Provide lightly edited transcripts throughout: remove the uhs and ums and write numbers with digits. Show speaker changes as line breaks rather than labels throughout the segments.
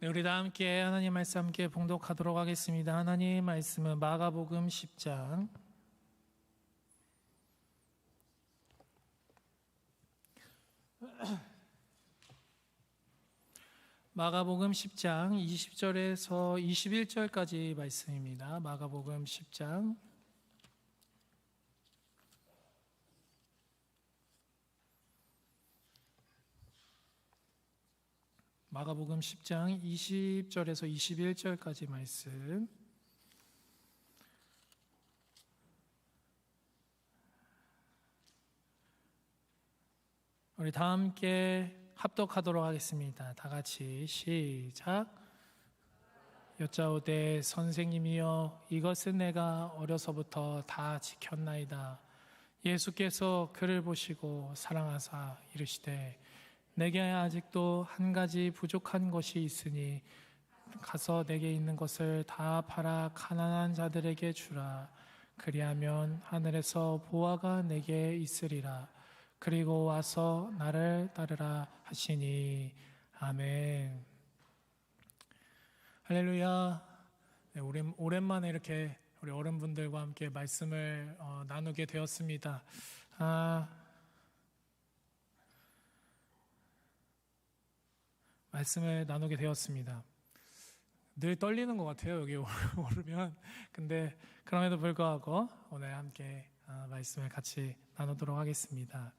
네, 우리 다 함께 하나님 말씀 함께 봉독하도록 하겠습니다. 하나님 말씀은 마가복음 10장 마가복음 10장 20절에서 21절까지 말씀입니다. 마가복음 10장 마가복음 10장 20절에서 21절까지 말씀. 우리 다 함께 합독하도록 하겠습니다. 다 같이 시작. 여짜오되 선생님이여 이것은 내가 어려서부터 다 지켰나이다. 예수께서 그를 보시고 사랑하사 이르시되 내게 아직도 한 가지 부족한 것이 있으니 가서 내게 있는 것을 다 팔아 가난한 자들에게 주라. 그리하면 하늘에서 보화가 내게 있으리라. 그리고 와서 나를 따르라 하시니. 아멘. 할렐루야. 네, 오랜만에 이렇게 우리 어른분들과 함께 말씀을 나누게 되었습니다. 말씀을 나누게 되었습니다. 늘 떨리는 것 같아요, 여기 오르면. 근데 그럼에도 불구하고 오늘 함께 말씀을 같이 나누도록 하겠습니다.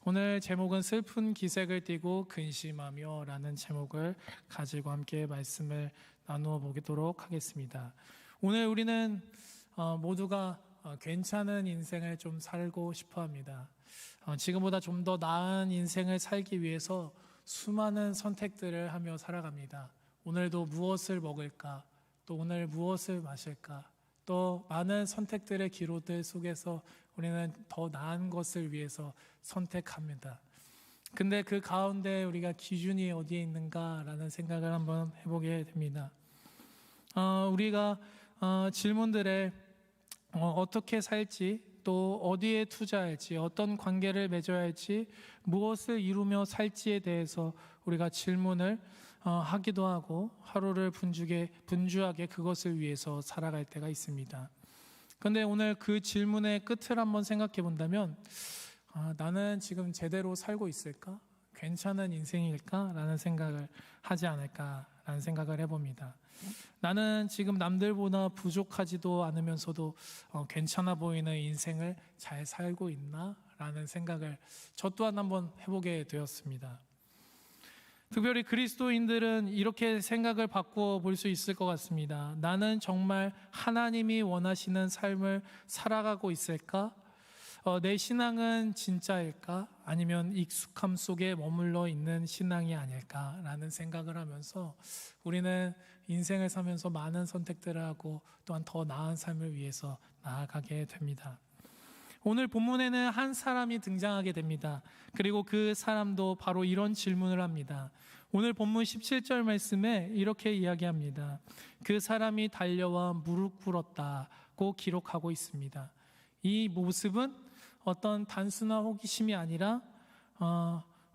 오늘 제목은 슬픈 기색을 띠고 근심하며 라는 제목을 가지고 함께 말씀을 나누어 보도록 하겠습니다. 오늘 우리는 모두가 괜찮은 인생을 좀 살고 싶어 합니다. 지금보다 좀 더 나은 인생을 살기 위해서 수많은 선택들을 하며 살아갑니다. 오늘도 무엇을 먹을까? 또 오늘 무엇을 마실까? 또 많은 선택들의 기로들 속에서 우리는 더 나은 것을 위해서 선택합니다. 근데 그 가운데 우리가 기준이 어디에 있는가라는 생각을 한번 해보게 됩니다. 우리가 질문들에 어떻게 살지, 또 어디에 투자할지, 어떤 관계를 맺어야 할지, 무엇을 이루며 살지에 대해서 우리가 질문을 하기도 하고 하루를 분주하게 그것을 위해서 살아갈 때가 있습니다. 그런데 오늘 그 질문의 끝을 한번 생각해 본다면 나는 지금 제대로 살고 있을까? 괜찮은 인생일까? 라는 생각을 하지 않을까라는 생각을 해봅니다. 나는 지금 남들보다 부족하지도 않으면서도 괜찮아 보이는 인생을 잘 살고 있나? 라는 생각을 저 또한 한번 해보게 되었습니다. 특별히 그리스도인들은 이렇게 생각을 바꾸어 볼 수 있을 것 같습니다. 나는 정말 하나님이 원하시는 삶을 살아가고 있을까? 내 신앙은 진짜일까? 아니면 익숙함 속에 머물러 있는 신앙이 아닐까라는 생각을 하면서 우리는 인생을 살면서 많은 선택들을 하고 또한 더 나은 삶을 위해서 나아가게 됩니다. 오늘 본문에는 한 사람이 등장하게 됩니다. 그리고 그 사람도 바로 이런 질문을 합니다. 오늘 본문 17절 말씀에 이렇게 이야기합니다. 그 사람이 달려와 무릎 꿇었다고 기록하고 있습니다. 이 모습은 어떤 단순한 호기심이 아니라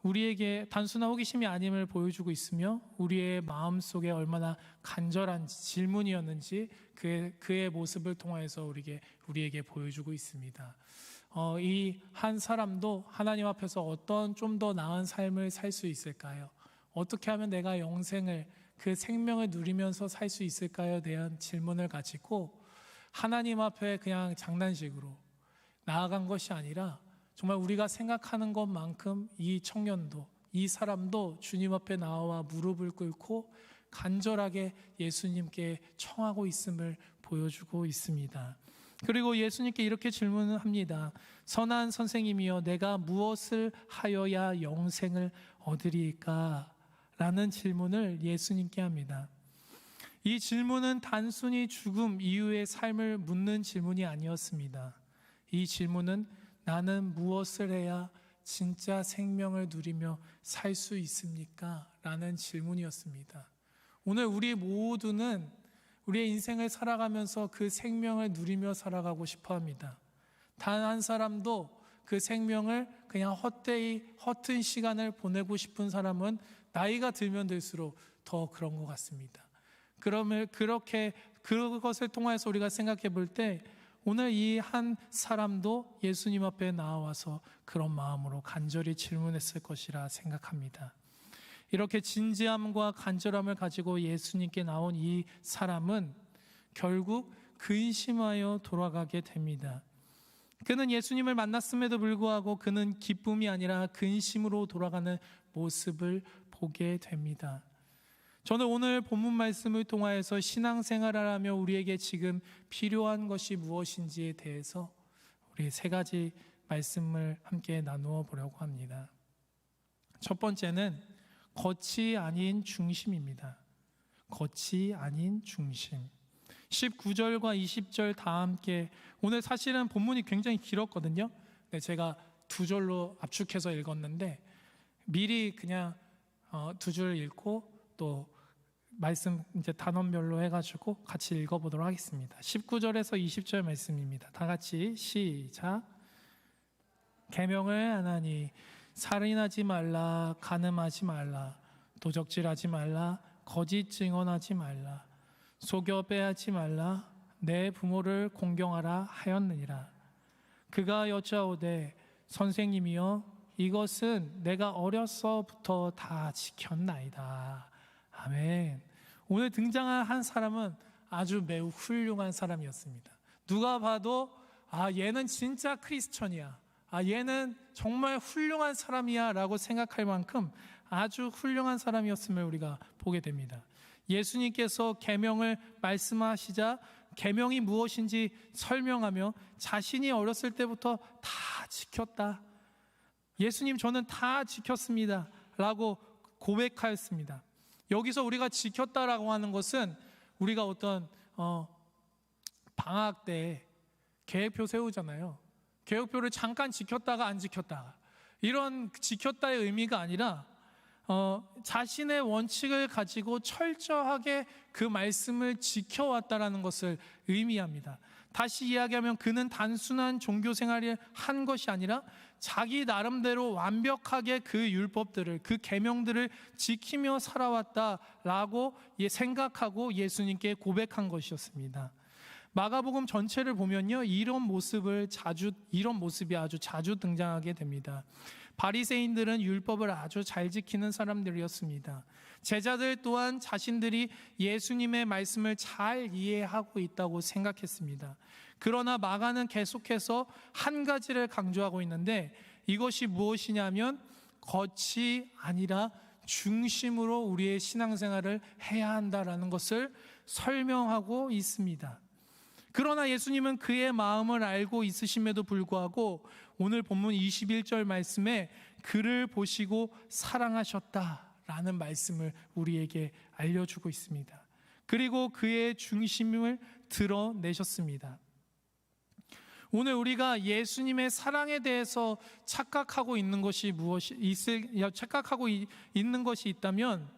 우리에게 단순한 호기심이 아님을 보여주고 있으며 우리의 마음속에 얼마나 간절한 질문이었는지 그의 모습을 통해서 우리에게 보여주고 있습니다. 이 한 사람도 하나님 앞에서 어떤 좀 더 나은 삶을 살 수 있을까요? 어떻게 하면 내가 영생을, 그 생명을 누리면서 살 수 있을까에 대한 질문을 가지고 하나님 앞에 그냥 장난식으로 나아간 것이 아니라 정말 우리가 생각하는 것만큼 이 청년도, 이 사람도 주님 앞에 나와 무릎을 꿇고 간절하게 예수님께 청하고 있음을 보여주고 있습니다. 그리고 예수님께 이렇게 질문을 합니다. 선한 선생님이여 내가 무엇을 하여야 영생을 얻으리까? 라는 질문을 예수님께 합니다. 이 질문은 단순히 죽음 이후의 삶을 묻는 질문이 아니었습니다. 이 질문은 나는 무엇을 해야 진짜 생명을 누리며 살 수 있습니까? 라는 질문이었습니다. 오늘 우리 모두는 우리의 인생을 살아가면서 그 생명을 누리며 살아가고 싶어 합니다. 단 한 사람도 그 생명을 그냥 헛되이 허튼 시간을 보내고 싶은 사람은 나이가 들면 들수록 더 그런 것 같습니다. 그러면 그것을 통해서 우리가 생각해 볼 때 오늘 이 한 사람도 예수님 앞에 나와서 그런 마음으로 간절히 질문했을 것이라 생각합니다. 이렇게 진지함과 간절함을 가지고 예수님께 나온 이 사람은 결국 근심하여 돌아가게 됩니다. 그는 예수님을 만났음에도 불구하고 그는 기쁨이 아니라 근심으로 돌아가는 모습을 보게 됩니다. 저는 오늘 본문 말씀을 통하여서 신앙생활을 하며 우리에게 지금 필요한 것이 무엇인지에 대해서 우리 세 가지 말씀을 함께 나누어 보려고 합니다. 첫 번째는 겉이 아닌 중심입니다. 겉이 아닌 중심. 19절과 20절 다 함께, 오늘 사실은 본문이 굉장히 길었거든요. 제가 두 절로 압축해서 읽었는데 미리 그냥 두 줄 읽고 또 말씀 이제 단원별로 해가지고 같이 읽어보도록 하겠습니다. 19절에서 20절 말씀입니다. 다 같이 시작. 계명을 안 하니 살인하지 말라, 간음하지 말라, 도적질하지 말라, 거짓 증언하지 말라, 속여 빼앗지 말라, 내 부모를 공경하라 하였느니라. 그가 여짜오되 선생님이여 이것은 내가 어려서부터 다 지켰나이다. 아멘. 오늘 등장한 한 사람은 아주 매우 훌륭한 사람이었습니다. 누가 봐도 얘는 진짜 크리스천이야, 얘는 정말 훌륭한 사람이야 라고 생각할 만큼 아주 훌륭한 사람이었음을 우리가 보게 됩니다. 예수님께서 계명을 말씀하시자 계명이 무엇인지 설명하며 자신이 어렸을 때부터 다 지켰다, 예수님 저는 다 지켰습니다 라고 고백하였습니다. 여기서 우리가 지켰다라고 하는 것은 우리가 어떤 방학 때 계획표 세우잖아요. 계획표를 잠깐 지켰다가 안 지켰다가, 이런 지켰다의 의미가 아니라 자신의 원칙을 가지고 철저하게 그 말씀을 지켜왔다라는 것을 의미합니다. 다시 이야기하면 그는 단순한 종교 생활을 한 것이 아니라 자기 나름대로 완벽하게 그 율법들을, 그 계명들을 지키며 살아왔다라고 생각하고 예수님께 고백한 것이었습니다. 마가복음 전체를 보면요, 이런 모습이 아주 자주 등장하게 됩니다. 바리새인들은 율법을 아주 잘 지키는 사람들이었습니다. 제자들 또한 자신들이 예수님의 말씀을 잘 이해하고 있다고 생각했습니다. 그러나 마가는 계속해서 한 가지를 강조하고 있는데 이것이 무엇이냐면 겉이 아니라 중심으로 우리의 신앙생활을 해야 한다라는 것을 설명하고 있습니다. 그러나 예수님은 그의 마음을 알고 있으심에도 불구하고 오늘 본문 21절 말씀에 그를 보시고 사랑하셨다라는 말씀을 우리에게 알려주고 있습니다. 그리고 그의 중심을 드러내셨습니다. 오늘 우리가 예수님의 사랑에 대해서 착각하고 있는 것이 있다면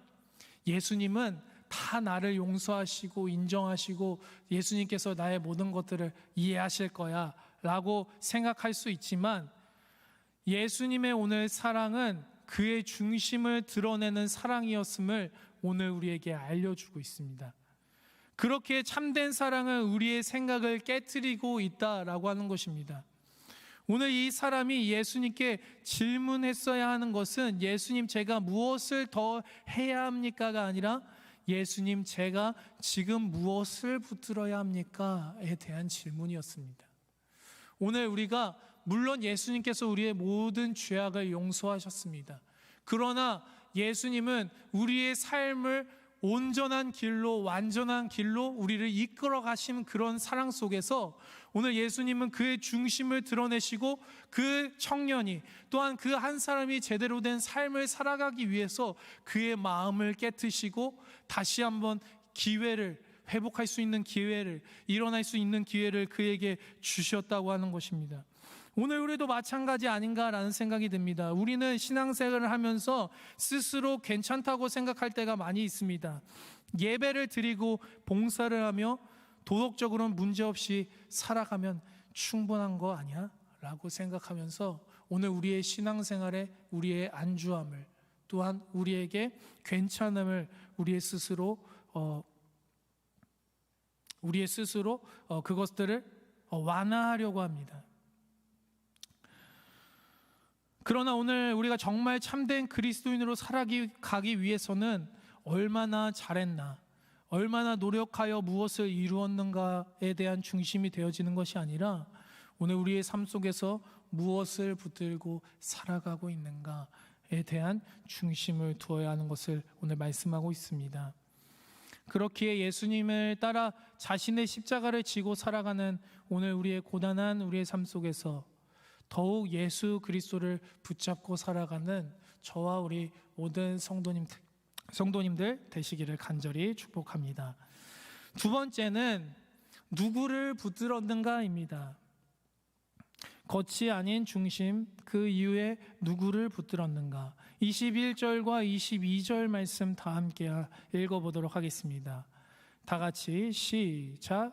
예수님은 다 나를 용서하시고 인정하시고 예수님께서 나의 모든 것들을 이해하실 거야 라고 생각할 수 있지만, 예수님의 오늘 사랑은 그의 중심을 드러내는 사랑이었음을 오늘 우리에게 알려주고 있습니다. 그렇게 참된 사랑은 우리의 생각을 깨트리고 있다라고 하는 것입니다. 오늘 이 사람이 예수님께 질문했어야 하는 것은 예수님 제가 무엇을 더 해야 합니까가 아니라 예수님 제가 지금 무엇을 붙들어야 합니까에 대한 질문이었습니다. 오늘 우리가 물론 예수님께서 우리의 모든 죄악을 용서하셨습니다. 그러나 예수님은 우리의 삶을 온전한 길로, 완전한 길로 우리를 이끌어 가신 그런 사랑 속에서 오늘 예수님은 그의 중심을 드러내시고 그 청년이 또한 그 한 사람이 제대로 된 삶을 살아가기 위해서 그의 마음을 깨트시고 다시 한번 기회를, 회복할 수 있는 기회를, 일어날 수 있는 기회를 그에게 주셨다고 하는 것입니다. 오늘 우리도 마찬가지 아닌가라는 생각이 듭니다. 우리는 신앙생활을 하면서 스스로 괜찮다고 생각할 때가 많이 있습니다. 예배를 드리고 봉사를 하며 도덕적으로는 문제없이 살아가면 충분한 거 아니야? 라고 생각하면서 오늘 우리의 신앙생활에 우리의 안주함을, 또한 우리에게 괜찮음을 우리의 스스로 그것들을 완화하려고 합니다. 그러나 오늘 우리가 정말 참된 그리스도인으로 살아가기 위해서는 얼마나 잘했나, 얼마나 노력하여 무엇을 이루었는가에 대한 중심이 되어지는 것이 아니라 오늘 우리의 삶 속에서 무엇을 붙들고 살아가고 있는가에 대한 중심을 두어야 하는 것을 오늘 말씀하고 있습니다. 그렇기에 예수님을 따라 자신의 십자가를 지고 살아가는 오늘 우리의 고단한 우리의 삶 속에서 더욱 예수 그리스도를 붙잡고 살아가는 저와 우리 모든 성도님들 되시기를 간절히 축복합니다. 두 번째는 누구를 붙들었는가입니다. 겉이 아닌 중심, 그 이후에 누구를 붙들었는가. 21절과 22절 말씀 다 함께 읽어보도록 하겠습니다. 다 같이 시작.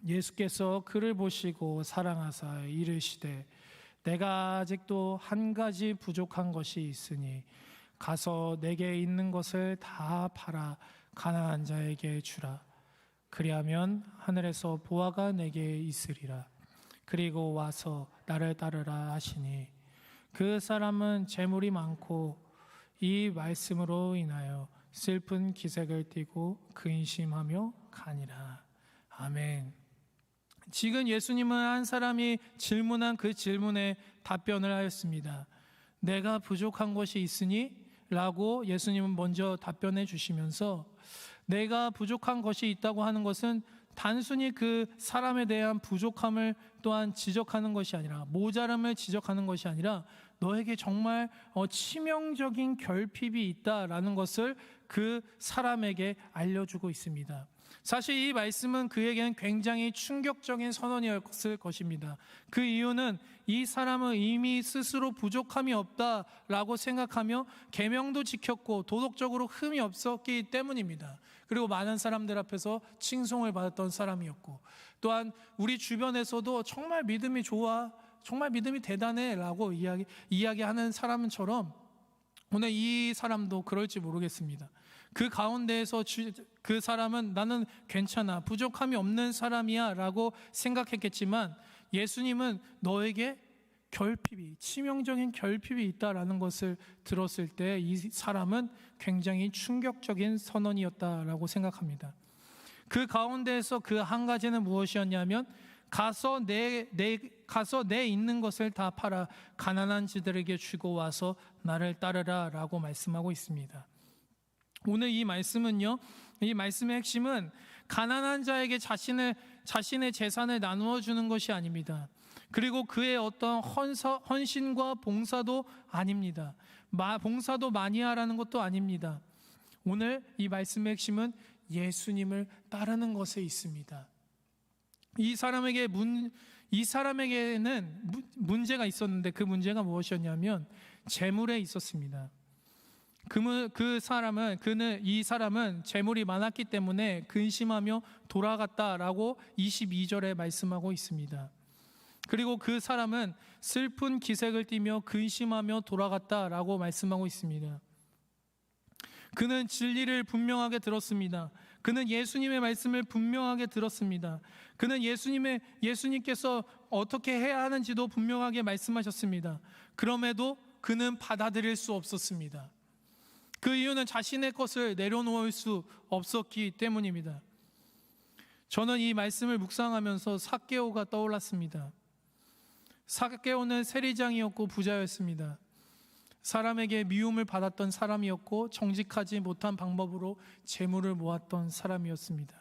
예수께서 그를 보시고 사랑하사 이르시되 내가 아직도 한 가지 부족한 것이 있으니 가서 내게 있는 것을 다 팔아 가난한 자에게 주라. 그리하면 하늘에서 보화가 내게 있으리라. 그리고 와서 나를 따르라 하시니 그 사람은 재물이 많고 이 말씀으로 인하여 슬픈 기색을 띠고 근심하며 가니라. 아멘. 지금 예수님은 한 사람이 질문한 그 질문에 답변을 하였습니다. 내가 부족한 것이 있으니? 라고 예수님은 먼저 답변해 주시면서 내가 부족한 것이 있다고 하는 것은 단순히 그 사람에 대한 부족함을 또한 지적하는 것이 아니라, 모자람을 지적하는 것이 아니라 너에게 정말 치명적인 결핍이 있다라는 것을 그 사람에게 알려주고 있습니다. 사실 이 말씀은 그에게는 굉장히 충격적인 선언이었을 것입니다. 그 이유는 이 사람은 이미 스스로 부족함이 없다라고 생각하며 계명도 지켰고 도덕적으로 흠이 없었기 때문입니다. 그리고 많은 사람들 앞에서 칭송을 받았던 사람이었고, 또한 우리 주변에서도 정말 믿음이 좋아, 정말 믿음이 대단해 라고 이야기하는 사람처럼 오늘 이 사람도 그럴지 모르겠습니다. 그 가운데에서 그 사람은 나는 괜찮아, 부족함이 없는 사람이야 라고 생각했겠지만 예수님은 너에게 치명적인 결핍이 있다라는 것을 들었을 때 이 사람은 굉장히 충격적인 선언이었다라고 생각합니다. 그 가운데에서 그 한 가지는 무엇이었냐면 가서 내 있는 것을 다 팔아 가난한 자들에게 주고 와서 나를 따르라 라고 말씀하고 있습니다. 오늘 이 말씀은요, 이 말씀의 핵심은 가난한 자에게 자신의 재산을 나누어 주는 것이 아닙니다. 그리고 그의 어떤 헌신과 봉사도 아닙니다. 봉사도 많이 하라는 것도 아닙니다. 오늘 이 말씀의 핵심은 예수님을 따르는 것에 있습니다. 이 사람에게는 문제가 있었는데 그 문제가 무엇이었냐면 재물에 있었습니다. 이 사람은 재물이 많았기 때문에 근심하며 돌아갔다라고 22절에 말씀하고 있습니다. 그리고 그 사람은 슬픈 기색을 띠며 근심하며 돌아갔다라고 말씀하고 있습니다. 그는 진리를 분명하게 들었습니다. 그는 예수님의 말씀을 분명하게 들었습니다. 그는 예수님께서 어떻게 해야 하는지도 분명하게 말씀하셨습니다. 그럼에도 그는 받아들일 수 없었습니다. 그 이유는 자신의 것을 내려놓을 수 없었기 때문입니다. 저는 이 말씀을 묵상하면서 삭개오가 떠올랐습니다. 삭개오는 세리장이었고 부자였습니다. 사람에게 미움을 받았던 사람이었고 정직하지 못한 방법으로 재물을 모았던 사람이었습니다.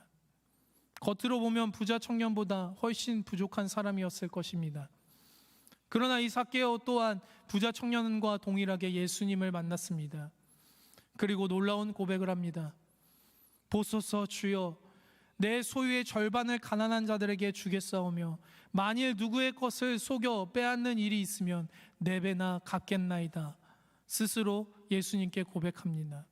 겉으로 보면 부자 청년보다 훨씬 부족한 사람이었을 것입니다. 그러나 이 삭개오 또한 부자 청년과 동일하게 예수님을 만났습니다. 그리고 놀라운 고백을 합니다. 보소서 주여, 내 소유의 절반을 가난한 자들에게 주겠사오며 만일 누구의 것을 속여 빼앗는 일이 있으면 4배나 갚겠나이다. 스스로 예수님께 고백합니다.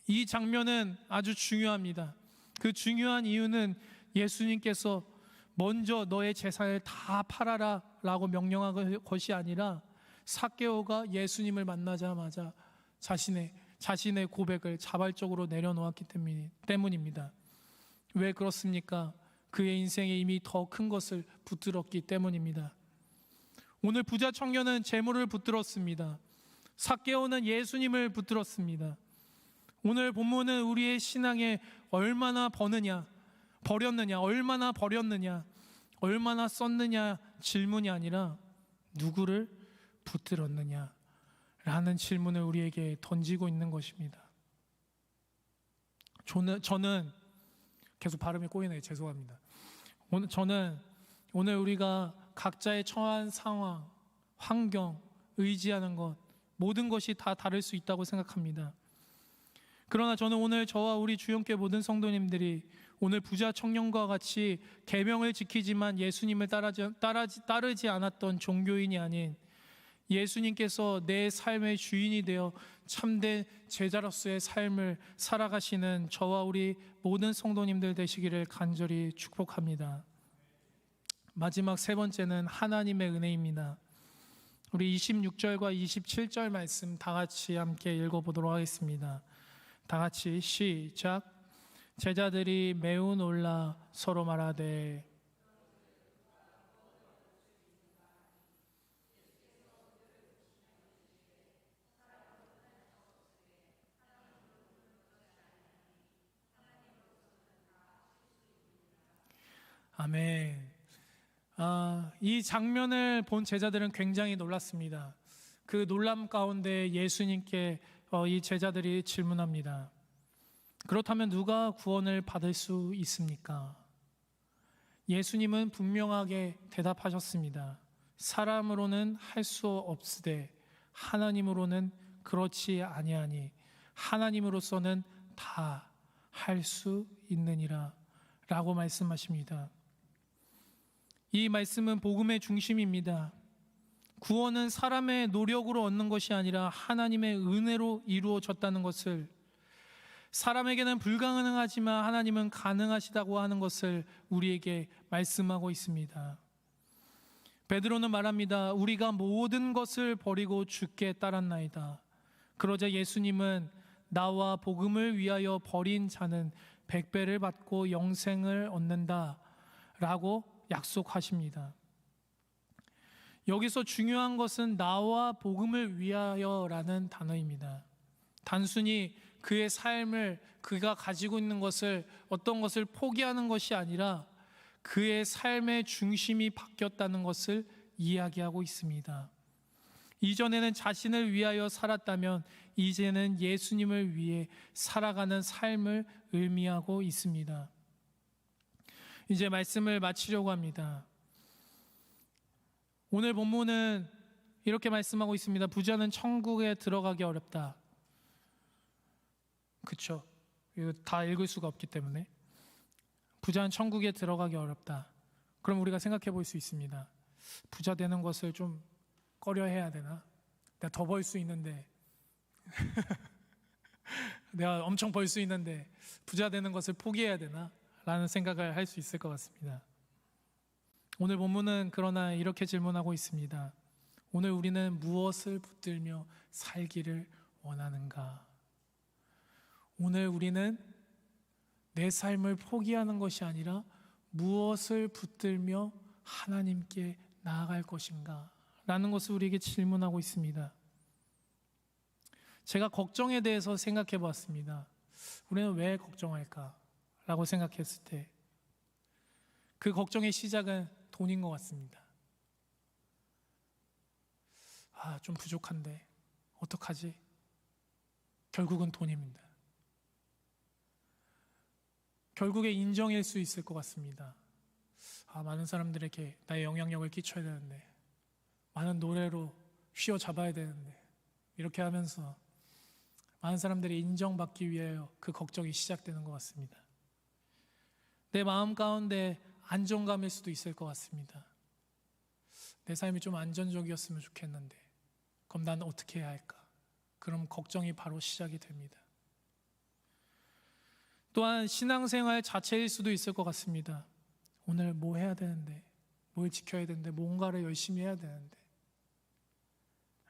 이 장면은 아주 중요합니다. 그 중요한 이유는 예수님께서 먼저 너의 재산을 다 팔아라 라고 명령한 것이 아니라 삭개오가 예수님을 만나자마자 자신의 자신의 고백을 자발적으로 내려놓았기 때문입니다. 왜 그렇습니까? 그의 인생에 이미 더 큰 것을 붙들었기 때문입니다. 오늘 부자 청년은 재물을 붙들었습니다. 삭개오는 예수님을 붙들었습니다. 오늘 본문은 우리의 신앙에 얼마나 버렸느냐, 얼마나 버렸느냐, 얼마나 썼느냐 질문이 아니라 누구를 붙들었느냐 라는 질문을 우리에게 던지고 있는 것입니다. 저는 계속 발음이 꼬이네요. 죄송합니다. 저는 오늘 우리가 각자의 처한 상황, 환경, 의지하는 것, 모든 것이 다 다를 수 있다고 생각합니다. 그러나 저는 오늘 저와 우리 주영교회 모든 성도님들이 오늘 부자 청년과 같이 계명을 지키지만 예수님을 따르지 않았던 종교인이 아닌 예수님께서 내 삶의 주인이 되어 참된 제자로서의 삶을 살아가시는 저와 우리 모든 성도님들 되시기를 간절히 축복합니다. 마지막 세 번째는 하나님의 은혜입니다. 우리 26절과 27절 말씀 다 같이 함께 읽어보도록 하겠습니다. 다 같이 시작. 제자들이 매우 놀라 서로 말하되 아멘. 이 장면을 본 제자들은 굉장히 놀랐습니다. 그 놀람 가운데 예수님께 이 제자들이 질문합니다. 그렇다면 누가 구원을 받을 수 있습니까? 예수님은 분명하게 대답하셨습니다. 사람으로는 할 수 없으되 하나님으로는 그렇지 아니하니 하나님으로서는 다 할 수 있느니라 라고 말씀하십니다. 이 말씀은 복음의 중심입니다. 구원은 사람의 노력으로 얻는 것이 아니라 하나님의 은혜로 이루어졌다는 것을, 사람에게는 불가능하지만 하나님은 가능하시다고 하는 것을 우리에게 말씀하고 있습니다. 베드로는 말합니다. 우리가 모든 것을 버리고 주께 따랐나이다. 그러자 예수님은 나와 복음을 위하여 버린 자는 100배를 받고 영생을 얻는다 라고 약속하십니다. 여기서 중요한 것은 나와 복음을 위하여라는 단어입니다. 단순히 그의 삶을, 그가 가지고 있는 것을, 어떤 것을 포기하는 것이 아니라 그의 삶의 중심이 바뀌었다는 것을 이야기하고 있습니다. 이전에는 자신을 위하여 살았다면 이제는 예수님을 위해 살아가는 삶을 의미하고 있습니다. 이제 말씀을 마치려고 합니다. 오늘 본문은 이렇게 말씀하고 있습니다. 부자는 천국에 들어가기 어렵다. 그렇죠? 이거 다 읽을 수가 없기 때문에 부자는 천국에 들어가기 어렵다. 그럼 우리가 생각해 볼 수 있습니다. 부자 되는 것을 좀 꺼려 해야 되나? 내가 더 벌 수 있는데 내가 엄청 벌 수 있는데 부자 되는 것을 포기해야 되나? 라는 생각을 할 수 있을 것 같습니다. 오늘 본문은 그러나 이렇게 질문하고 있습니다. 오늘 우리는 무엇을 붙들며 살기를 원하는가? 오늘 우리는 내 삶을 포기하는 것이 아니라 무엇을 붙들며 하나님께 나아갈 것인가? 라는 것을 우리에게 질문하고 있습니다. 제가 걱정에 대해서 생각해 보았습니다. 우리는 왜 걱정할까? 라고 생각했을 때 그 걱정의 시작은 돈인 것 같습니다. 좀 부족한데 어떡하지? 결국은 돈입니다. 결국에 인정일 수 있을 것 같습니다. 많은 사람들에게 나의 영향력을 끼쳐야 되는데, 많은 노래로 휘어잡아야 되는데, 이렇게 하면서 많은 사람들이 인정받기 위하여 그 걱정이 시작되는 것 같습니다. 내 마음 가운데 안정감일 수도 있을 것 같습니다. 내 삶이 좀 안전적이었으면 좋겠는데 그럼 난 어떻게 해야 할까? 그럼 걱정이 바로 시작이 됩니다. 또한 신앙생활 자체일 수도 있을 것 같습니다. 오늘 뭐 해야 되는데, 뭘 지켜야 되는데, 뭔가를 열심히 해야 되는데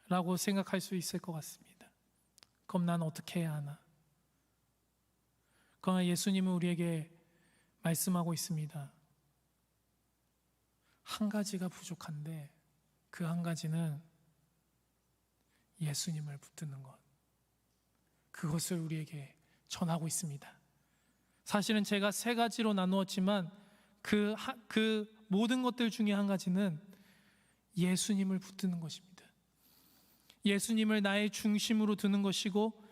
라고 생각할 수 있을 것 같습니다. 그럼 난 어떻게 해야 하나? 그러나 예수님은 우리에게 말씀하고 있습니다. 한 가지가 부족한데 그 한 가지는 예수님을 붙드는 것. 그것을 우리에게 전하고 있습니다. 사실은 제가 세 가지로 나누었지만 그 모든 것들 중에 한 가지는 예수님을 붙드는 것입니다. 예수님을 나의 중심으로 두는 것이고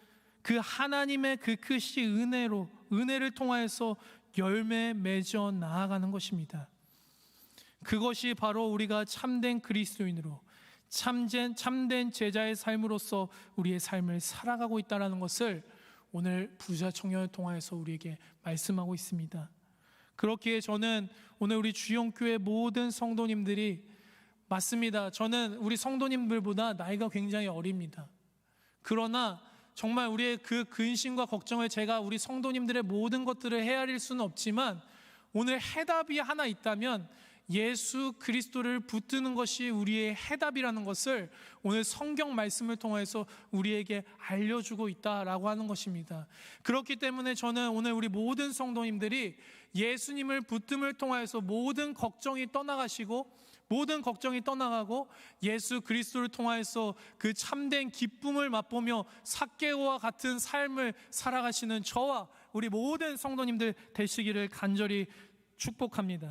그 하나님의 그 크신 은혜를 통하여서 열매 맺어 나아가는 것입니다. 그것이 바로 우리가 참된 그리스도인으로 참된 제자의 삶으로서 우리의 삶을 살아가고 있다는 것을 오늘 부자 청년을 통하여서 우리에게 말씀하고 있습니다. 그렇기에 저는 오늘 우리 주영교회 모든 성도님들이 맞습니다. 저는 우리 성도님들보다 나이가 굉장히 어립니다. 그러나 정말 우리의 그 근심과 걱정을 제가 우리 성도님들의 모든 것들을 헤아릴 수는 없지만 오늘 해답이 하나 있다면 예수 그리스도를 붙드는 것이 우리의 해답이라는 것을 오늘 성경 말씀을 통해서 우리에게 알려주고 있다라고 하는 것입니다. 그렇기 때문에 저는 오늘 우리 모든 성도님들이 예수님을 붙듦을 통해서 모든 걱정이 떠나가고 예수 그리스도를 통하여서 그 참된 기쁨을 맛보며 삭개오와 같은 삶을 살아가시는 저와 우리 모든 성도님들 되시기를 간절히 축복합니다.